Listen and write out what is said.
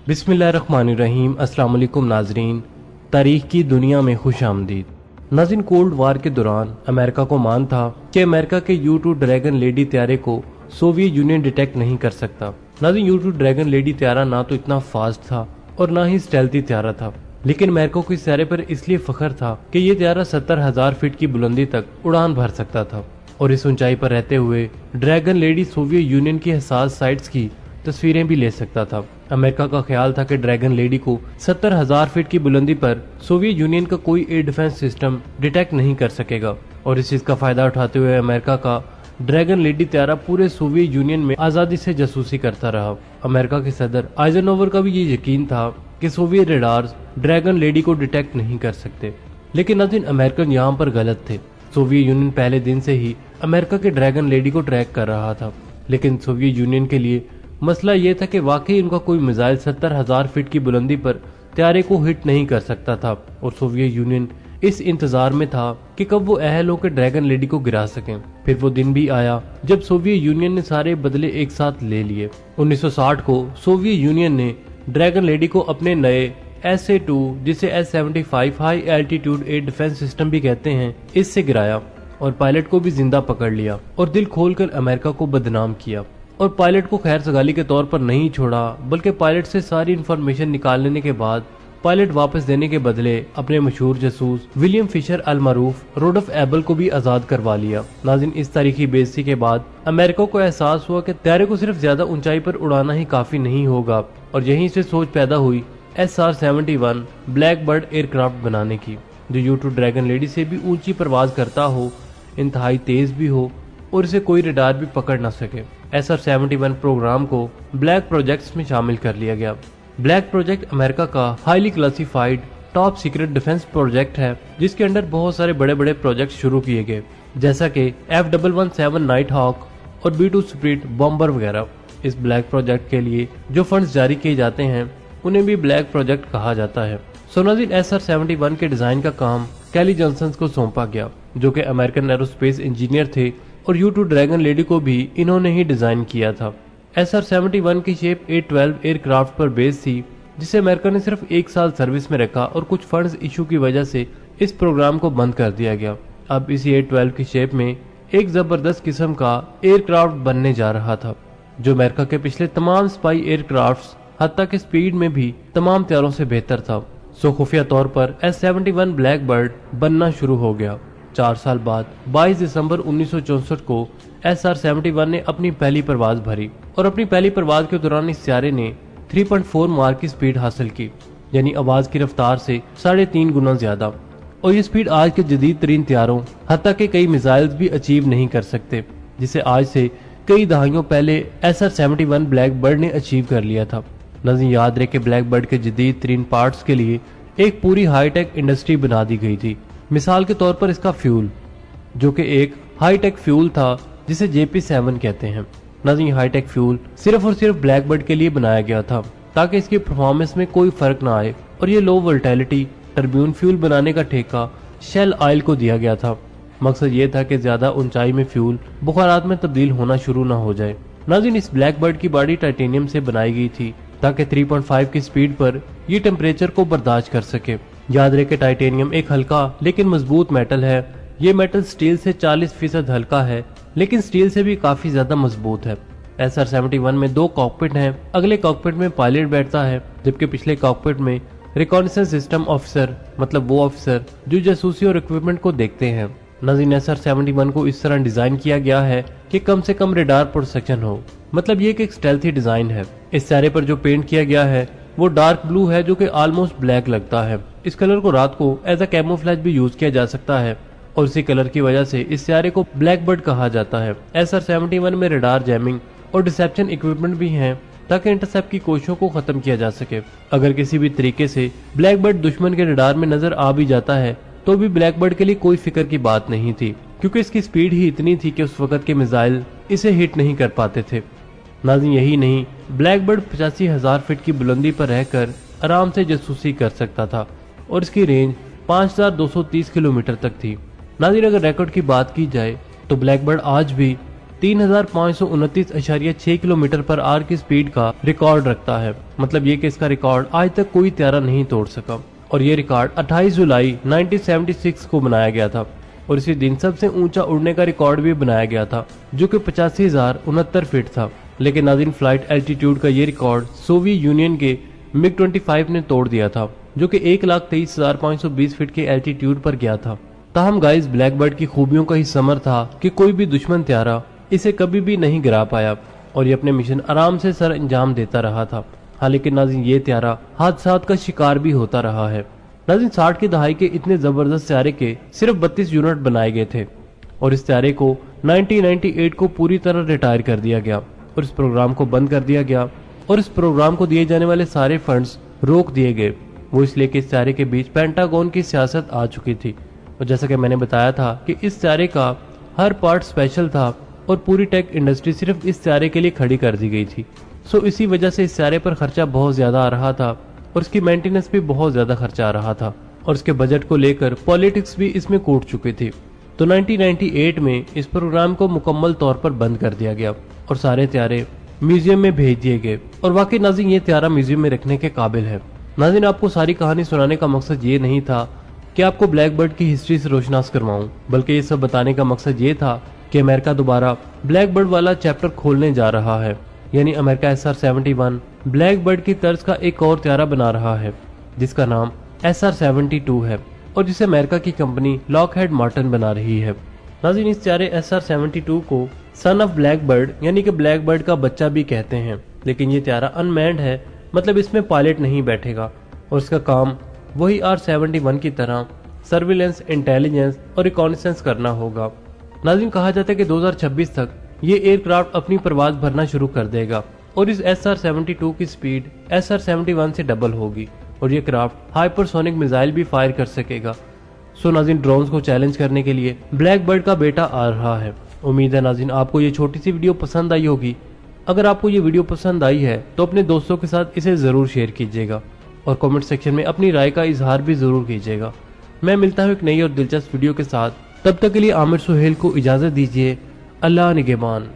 बिस्मिल्लाहिर्रहमानिर्रहीम। अस्सलाम वालेकुम नाजरीन, तारीख की दुनिया में खुश आमदीद। नाज़रीन, कोल्ड वार के दौरान अमेरिका को मान था कि अमेरिका के U-2 ड्रैगन लेडी त्यारे को सोवियत यूनियन डिटेक्ट नहीं कर सकता। नाज़रीन, U-2 ड्रैगन लेडी त्यारा ना तो इतना फास्ट था और ना ही स्टेल्थी त्यारा था, लेकिन अमेरिका को इस त्यारे पर इसलिए फख्र था कि ये त्यारा 70,000 फीट की बुलंदी तक उड़ान भर सकता था और इस ऊंचाई पर रहते हुए ड्रैगन लेडी सोवियत यूनियन की हसास साइट्स की तस्वीरें भी ले सकता था। अमेरिका का ख्याल था कि ड्रैगन लेडी को 70,000 फीट की बुलंदी पर सोवियत यूनियन का कोई एयर डिफेंस सिस्टम डिटेक्ट नहीं कर सकेगा और इस चीज का फायदा उठाते हुए अमेरिका का ड्रैगन लेडी त्यारा पूरे सोवियत यूनियन में आजादी से जासूसी करता रहा। अमेरिका के सदर आइजनहोवर का भी ये यकीन था कि सोवियत रेडार्स ड्रैगन लेडी को डिटेक्ट नहीं कर सकते, लेकिन नाज़रीन अमेरिकन यहाँ पर गलत थे। सोवियत यूनियन पहले दिन से ही अमेरिका के ड्रैगन लेडी को ट्रैक कर रहा था, लेकिन सोवियत यूनियन के लिए मसला ये था कि वाकई उनका कोई मिसाइल 70,000 फीट की बुलंदी पर त्यारे को हिट नहीं कर सकता था और सोवियत यूनियन इस इंतजार में था कि कब वो अहल होकर ड्रैगन लेडी को गिरा सकें। फिर वो दिन भी आया जब सोवियत यूनियन ने सारे बदले एक साथ ले लिए। 1960 को सोवियत यूनियन ने ड्रैगन लेडी को अपने नए SA-2, जिसे S-75 high altitude air defence system भी कहते हैं, इससे गिराया और पायलट को भी जिंदा पकड़ लिया और दिल खोलकर अमेरिका को बदनाम किया। और पायलट को खैर सगाली के तौर पर नहीं छोड़ा, बल्कि पायलट से सारी इंफॉर्मेशन निकाल लेने के बाद पायलट वापस देने के बदले अपने मशहूर जासूस विलियम फिशर अल मारूफ रोडोफ एबल को भी आजाद करवा लिया। नाज़रीन, इस तारीखी बेइज्जती के बाद अमेरिका को एहसास हुआ कि त्यारे को सिर्फ ज्यादा ऊंचाई पर उड़ाना ही काफी नहीं होगा और यहीं से सोच पैदा हुई SR-71 ब्लैक बर्ड एयरक्राफ्ट बनाने की, जो U-2 ड्रैगन लेडी से भी ऊंची परवाज करता हो, इंतहाई तेज भी हो और इसे कोई रडार भी पकड़ ना सके। SR-71 प्रोग्राम को ब्लैक प्रोजेक्ट्स में शामिल कर लिया गया। ब्लैक प्रोजेक्ट अमेरिका का highly classified top secret defence project है, जिसके अंडर बहुत सारे बड़े बड़े प्रोजेक्ट शुरू किए गए, जैसा कि F117 नाइट हॉक और B-2 स्प्रिट बॉम्बर वगैरह। इस ब्लैक प्रोजेक्ट के लिए जो फंड्स जारी किए जाते हैं उन्हें भी ब्लैक प्रोजेक्ट कहा जाता है। नाज़रीन, SR-71 के डिजाइन का काम कैली जॉनसन को सौंपा गया, जो कि अमेरिकन एरोस्पेस इंजीनियर थे और U-2 ड्रैगन लेडी को भी इन्होंने ही डिजाइन किया था। SR-71 की शेप A-12 एयरक्राफ्ट पर बेस्ड थी, जिसे अमेरिका ने सिर्फ 1 साल सर्विस में रखा और कुछ फंड्स इशू की वजह से इस प्रोग्राम को बंद कर दिया गया। अब इसी A-12 की शेप में एक जबरदस्त किस्म का एयरक्राफ्ट बनने जा रहा था, जो अमेरिका के पिछले तमाम स्पाई एयरक्राफ्ट हत्ता के स्पीड में भी तमाम त्यारों से बेहतर था। खुफिया तौर पर S-71 ब्लैक बर्ड बनना शुरू हो गया। 4 साल बाद 22 दिसंबर 1964 को SR-71 ने अपनी पहली परवाज भरी और अपनी पहली परवाज के दौरान इस त्यारे ने 3.4 मार्क की स्पीड हासिल की, यानी आवाज की रफ्तार से 3.5 गुना ज्यादा। और ये स्पीड आज के जदीद तरीन त्यारों हत्ता के कई मिसाइल्स भी अचीव नहीं कर सकते, जिसे आज से कई दहाइयों पहले SR-71 ब्लैक बर्ड ने अचीव कर लिया था। नाज़रीन, याद रहे कि ब्लैक बर्ड के जदीद तरीन पार्ट्स के लिए एक पूरी हाईटेक इंडस्ट्री बना दी गई थी। मिसाल के तौर पर इसका फ्यूल, जो कि एक हाईटेक फ्यूल था जिसे JP-7 कहते हैं। नाज़रीन, हाईटेक फ्यूल सिर्फ और सिर्फ ब्लैक बर्ड के लिए बनाया गया था ताकि इसकी परफॉर्मेंस में कोई फर्क ना आए और ये लो वोल्टिलिटी टर्ब्यून फ्यूल बनाने का ठेका शेल ऑयल को दिया गया था। मकसद ये था कि ज्यादा ऊंचाई में फ्यूल बुखारात में तब्दील होना शुरू ना हो जाए। नाज़रीन, इस ब्लैक बर्ड की बॉडी टाइटेनियम से बनाई गई थी ताकि 3.5 की स्पीड पर ये टेम्परेचर को बर्दाश्त कर सके। याद रहे कि टाइटेनियम एक हल्का लेकिन मजबूत मेटल है। ये मेटल स्टील से 40% हल्का है, लेकिन स्टील से भी काफी ज्यादा मजबूत है। SR-71 में 2 कॉकपिट हैं। अगले कॉकपिट में पायलट बैठता है, जबकि पिछले कॉकपिट में रिकॉग्निसेंस सिस्टम ऑफिसर, मतलब वो ऑफिसर जो जासूसी और इक्विपमेंट को देखते हैं। नाज़रीन, SR-71 को इस तरह डिजाइन किया गया है कि कम से कम रेडार प्रोटेक्शन हो, मतलब ये एक स्टेल्थी डिजाइन है। इस त्यारे पर जो पेंट किया गया है वो डार्क ब्लू है, जो कि ऑलमोस्ट ब्लैक लगता है। इस कलर को रात को एज अ कैमोफ्लेज भी यूज किया जा सकता है और इसी कलर की वजह से इस त्यारे को ब्लैक बर्ड कहा जाता है। SR-71 में रेडार जैमिंग और डिसेप्शन इक्विपमेंट भी हैं ताकि इंटरसेप्ट की कोशिशों को खत्म किया जा सके। अगर किसी भी तरीके से ब्लैक बर्ड दुश्मन के रेडार में नजर आ भी जाता है तो भी ब्लैक बर्ड के लिए कोई फिक्र की बात नहीं थी, क्योंकि इसकी स्पीड ही इतनी थी कि उस वक्त के मिसाइल इसे हिट नहीं कर पाते थे। नाज़रीन, यही नहीं, ब्लैक बर्ड 85,000 फीट की बुलंदी पर रहकर आराम से जासूसी कर सकता था और इसकी रेंज 5,230 किलोमीटर तक थी। नाज़रीन, अगर रिकॉर्ड की बात की जाए तो ब्लैक बर्ड आज भी 3,529.6 किलोमीटर पर आवर की स्पीड का रिकॉर्ड रखता है। मतलब ये कि इसका रिकॉर्ड आज तक कोई त्यारा नहीं तोड़ सका और ये रिकॉर्ड 28 जुलाई 1976 को बनाया गया था और इसी दिन सबसे ऊंचा उड़ने का रिकॉर्ड भी बनाया गया था जो कि 85,069 फीट था। लेकिन नाज़रीन, फ्लाइट एल्टीट्यूड का ये रिकॉर्ड सोवियत यूनियन के MiG-25 ने तोड़ दिया था जो कि 1,23,520 फीट के एल्टीट्यूड पर गया था। ताहम गाइस, ब्लैकबर्ड की खूबियों का ही समर था कि कोई भी दुश्मन त्यारा इसे कभी भी नहीं गिरा पाया और ये अपने मिशन आराम से सर अंजाम देता रहा था। हालांकि नाज़रीन, ये त्यारा हादसात का शिकार भी होता रहा है। नाज़रीन, 60 की दहाई के इतने जबरदस्त त्यारे के सिर्फ 32 यूनिट बनाए गए थे और इस त्यारे को 1998 को पूरी तरह रिटायर कर दिया गया और इस प्रोग्राम को बंद कर दिया गया और इस प्रोग्राम को दिए जाने वाले सारे फंड्स रोक दिए गए। वो इसलिए कि इस त्यारे के बीच पेंटागन की सियासत आ चुकी थी और जैसा कि मैंने बताया था कि इस त्यारे का हर पार्ट स्पेशल था और पूरी टेक इंडस्ट्री सिर्फ इस त्यारे के लिए खड़ी कर दी गई थी। सो इसी वजह से इस त्यारे पर खर्चा बहुत ज्यादा आ रहा था और इसकी मेंटेनेंस भी बहुत ज्यादा खर्चा आ रहा था और इसके बजट को लेकर पॉलिटिक्स भी इसमें कूट चुकी थी। तो 1998 में इस प्रोग्राम को मुकम्मल तौर पर बंद कर दिया गया और सारे त्यारे म्यूजियम में भेज दिए गए और वाकई नाज़रीन, ये त्यारा म्यूजियम में रखने के काबिल है। नाज़रीन, आपको सारी कहानी सुनाने का मकसद ये नहीं था कि आपको ब्लैकबर्ड की हिस्ट्री से रोशनास करवाऊं, बल्कि ये सब बताने का मकसद ये था कि अमेरिका दोबारा ब्लैकबर्ड वाला चैप्टर खोलने जा रहा है। यानी अमेरिका SR-71 ब्लैकबर्ड की तर्ज का एक और त्यारा बना रहा है जिसका नाम SR-72 है और जिसे अमेरिका की कंपनी लॉकहेड मार्टिन बना रही है। नाज़रीन, इस त्यारे SR-72 को सन ऑफ ब्लैकबर्ड यानी कि ब्लैकबर्ड का बच्चा भी कहते हैं, लेकिन ये त्यारा अनमैन्ड है, मतलब इसमें पायलट नहीं बैठेगा और इसका काम वही R-71 की तरह सर्विलेंस, इंटेलिजेंस और रिकॉनिसेंस करना होगा। नाज़रीन, कहा जाता है कि 2026 तक ये एयरक्राफ्ट अपनी परवाज भरना शुरू कर देगा और इस SR-72 की स्पीड SR-71 से डबल होगी और ये क्राफ्ट हाइपरसोनिक मिसाइल भी फायर कर सकेगा। सो नाज़रीन, ड्रोन्स को चैलेंज करने के लिए ब्लैकबर्ड का बेटा आ रहा है। उम्मीद है नाज़रीन आपको ये छोटी सी वीडियो पसंद आई होगी। अगर आपको ये वीडियो पसंद आई है तो अपने दोस्तों के साथ इसे ज़रूर शेयर कीजिएगा और कमेंट सेक्शन में अपनी राय का इजहार भी ज़रूर कीजिएगा। मैं मिलता हूँ एक नई और दिलचस्प वीडियो के साथ, तब तक के लिए आमिर सुहेल को इजाज़त दीजिए। अल्लाह निगहबान।